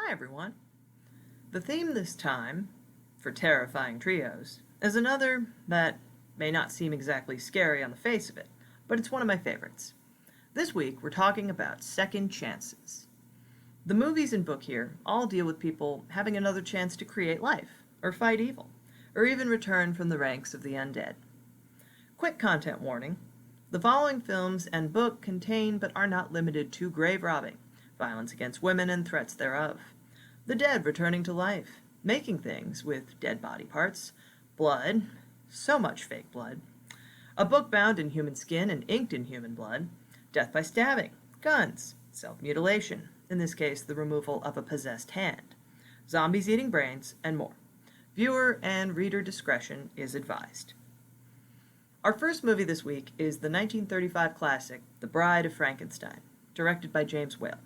Hi everyone. The theme this time, for terrifying trios, is another that may not seem exactly scary on the face of it, but it's one of my favorites. This week we're talking about second chances. The movies and book here all deal with people having another chance to create life, or fight evil, or even return from the ranks of the undead. Quick content warning. The following films and book contain but are not limited to grave robbing, violence against women and threats thereof, the dead returning to life, making things with dead body parts, blood, so much fake blood, a book bound in human skin and inked in human blood, death by stabbing, guns, self-mutilation, in this case the removal of a possessed hand, zombies eating brains, and more. Viewer and reader discretion is advised. Our first movie this week is the 1935 classic, The Bride of Frankenstein, directed by James Whale.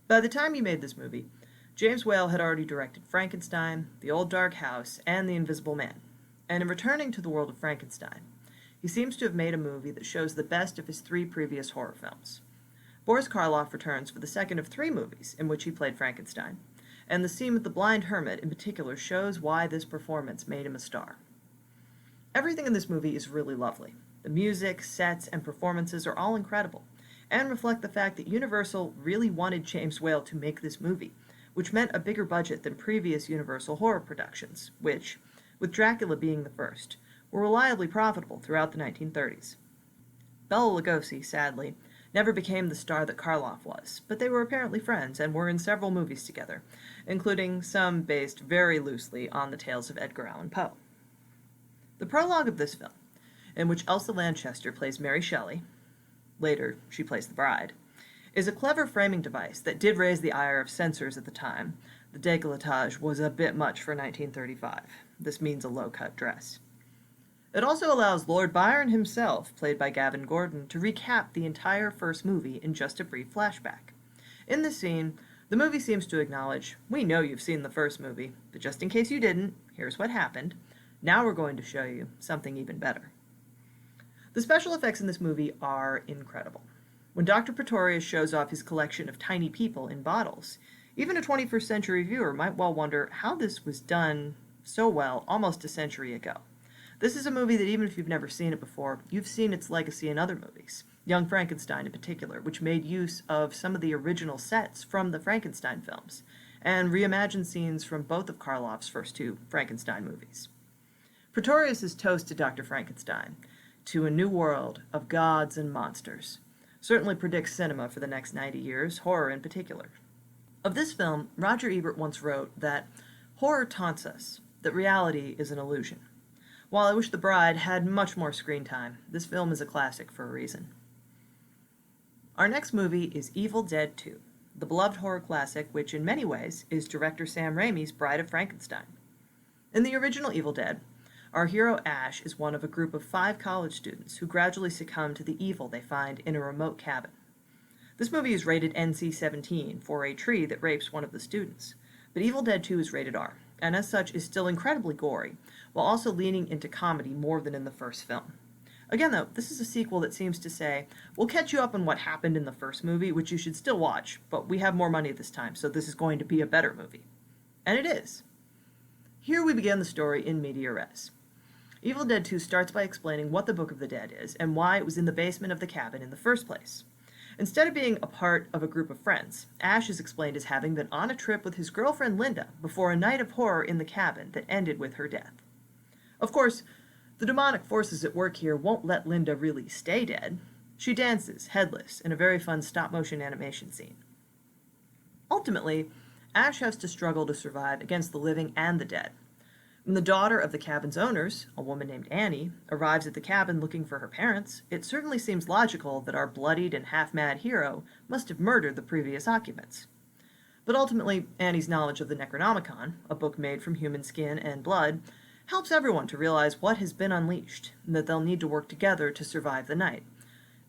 By the time he made this movie, James Whale had already directed Frankenstein, The Old Dark House, and The Invisible Man. And in returning to the world of Frankenstein, he seems to have made a movie that shows the best of his three previous horror films. Boris Karloff returns for the second of three movies in which he played Frankenstein, and the scene with the blind hermit in particular shows why this performance made him a star. Everything in this movie is really lovely. The music, sets, and performances are all incredible, and reflect the fact that Universal really wanted James Whale to make this movie, which meant a bigger budget than previous Universal horror productions, which, with Dracula being the first, were reliably profitable throughout the 1930s. Bela Lugosi, sadly, never became the star that Karloff was, but they were apparently friends and were in several movies together, including some based very loosely on the tales of Edgar Allan Poe. The prologue of this film, in which Elsa Lanchester plays Mary Shelley, later she plays the bride, is a clever framing device that did raise the ire of censors at the time. The décolletage was a bit much for 1935. This means a low-cut dress. It also allows Lord Byron himself, played by Gavin Gordon, to recap the entire first movie in just a brief flashback. In this scene, the movie seems to acknowledge, we know you've seen the first movie, but just in case you didn't, here's what happened. Now we're going to show you something even better. The special effects in this movie are incredible. When Dr. Pretorius shows off his collection of tiny people in bottles, even a 21st century viewer might well wonder how this was done so well almost a century ago. This is a movie that even if you've never seen it before, you've seen its legacy in other movies, Young Frankenstein in particular, which made use of some of the original sets from the Frankenstein films, and reimagined scenes from both of Karloff's first two Frankenstein movies. Pretorius' toast to Dr. Frankenstein, to a new world of gods and monsters, certainly predicts cinema for the next 90 years, horror in particular. Of this film, Roger Ebert once wrote that horror taunts us, that reality is an illusion. While I wish The Bride had much more screen time, this film is a classic for a reason. Our next movie is Evil Dead 2, the beloved horror classic which in many ways is director Sam Raimi's Bride of Frankenstein. In the original Evil Dead, our hero Ash is one of a group of 5 college students who gradually succumb to the evil they find in a remote cabin. This movie is rated NC-17 for a tree that rapes one of the students, but Evil Dead 2 is rated R, and as such is still incredibly gory, while also leaning into comedy more than in the first film. Again though, this is a sequel that seems to say, we'll catch you up on what happened in the first movie, which you should still watch, but we have more money this time, so this is going to be a better movie. And it is. Here we begin the story in media res. Evil Dead 2 starts by explaining what the Book of the Dead is and why it was in the basement of the cabin in the first place. Instead of being a part of a group of friends, Ash is explained as having been on a trip with his girlfriend Linda before a night of horror in the cabin that ended with her death. Of course, the demonic forces at work here won't let Linda really stay dead. She dances, headless, in a very fun stop-motion animation scene. Ultimately, Ash has to struggle to survive against the living and the dead. When the daughter of the cabin's owners, a woman named Annie, arrives at the cabin looking for her parents, it certainly seems logical that our bloodied and half-mad hero must have murdered the previous occupants. But ultimately, Annie's knowledge of the Necronomicon, a book made from human skin and blood, helps everyone to realize what has been unleashed, and that they'll need to work together to survive the night.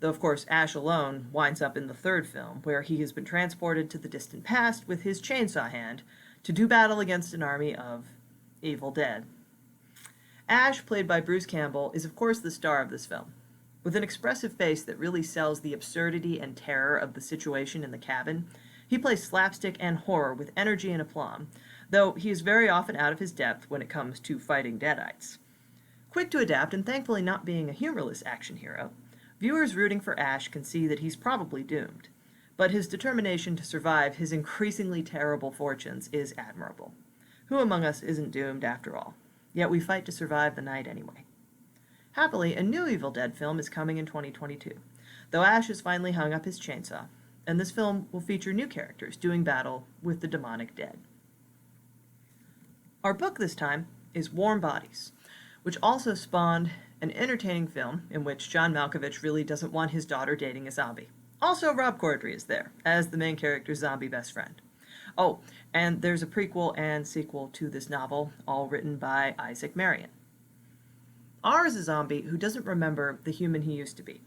Though of course Ash alone winds up in the third film, where he has been transported to the distant past with his chainsaw hand to do battle against an army of Evil Dead. Ash, played by Bruce Campbell, is of course the star of this film. With an expressive face that really sells the absurdity and terror of the situation in the cabin, He plays slapstick and horror with energy and aplomb, though he is very often out of his depth when it comes to fighting deadites. Quick to adapt and thankfully not being a humorless action hero, viewers rooting for Ash can see that he's probably doomed, but his determination to survive his increasingly terrible fortunes is admirable. Who among us isn't doomed after all? Yet we fight to survive the night anyway. Happily, a new Evil Dead film is coming in 2022, though Ash has finally hung up his chainsaw, and this film will feature new characters doing battle with the demonic dead. Our book this time is Warm Bodies, which also spawned an entertaining film in which John Malkovich really doesn't want his daughter dating a zombie. Also, Rob Corddry is there, as the main character's zombie best friend. Oh, and there's a prequel and sequel to this novel, all written by Isaac Marion. R is a zombie who doesn't remember the human he used to be,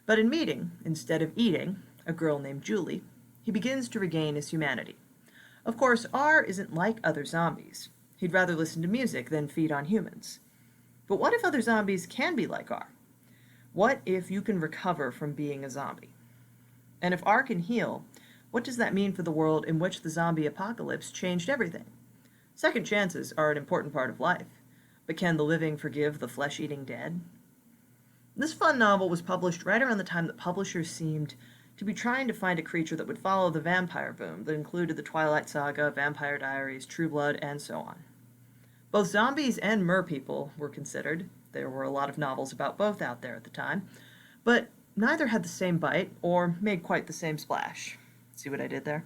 but in meeting, instead of eating, a girl named Julie, he begins to regain his humanity. Of course, R isn't like other zombies. He'd rather listen to music than feed on humans. But what if other zombies can be like R? What if you can recover from being a zombie? And if R can heal, what does that mean for the world in which the zombie apocalypse changed everything? Second chances are an important part of life, but can the living forgive the flesh-eating dead? This fun novel was published right around the time that publishers seemed to be trying to find a creature that would follow the vampire boom that included the Twilight Saga, Vampire Diaries, True Blood, and so on. Both zombies and merpeople were considered. There were a lot of novels about both out there at the time, but neither had the same bite or made quite the same splash. See what I did there?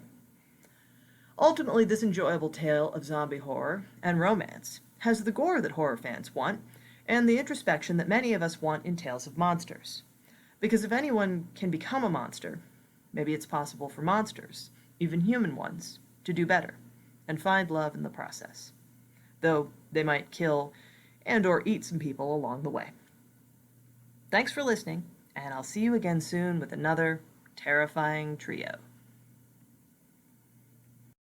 Ultimately, this enjoyable tale of zombie horror and romance has the gore that horror fans want and the introspection that many of us want in tales of monsters. Because if anyone can become a monster, maybe it's possible for monsters, even human ones, to do better and find love in the process. Though they might kill and or eat some people along the way. Thanks for listening, and I'll see you again soon with another terrifying trio.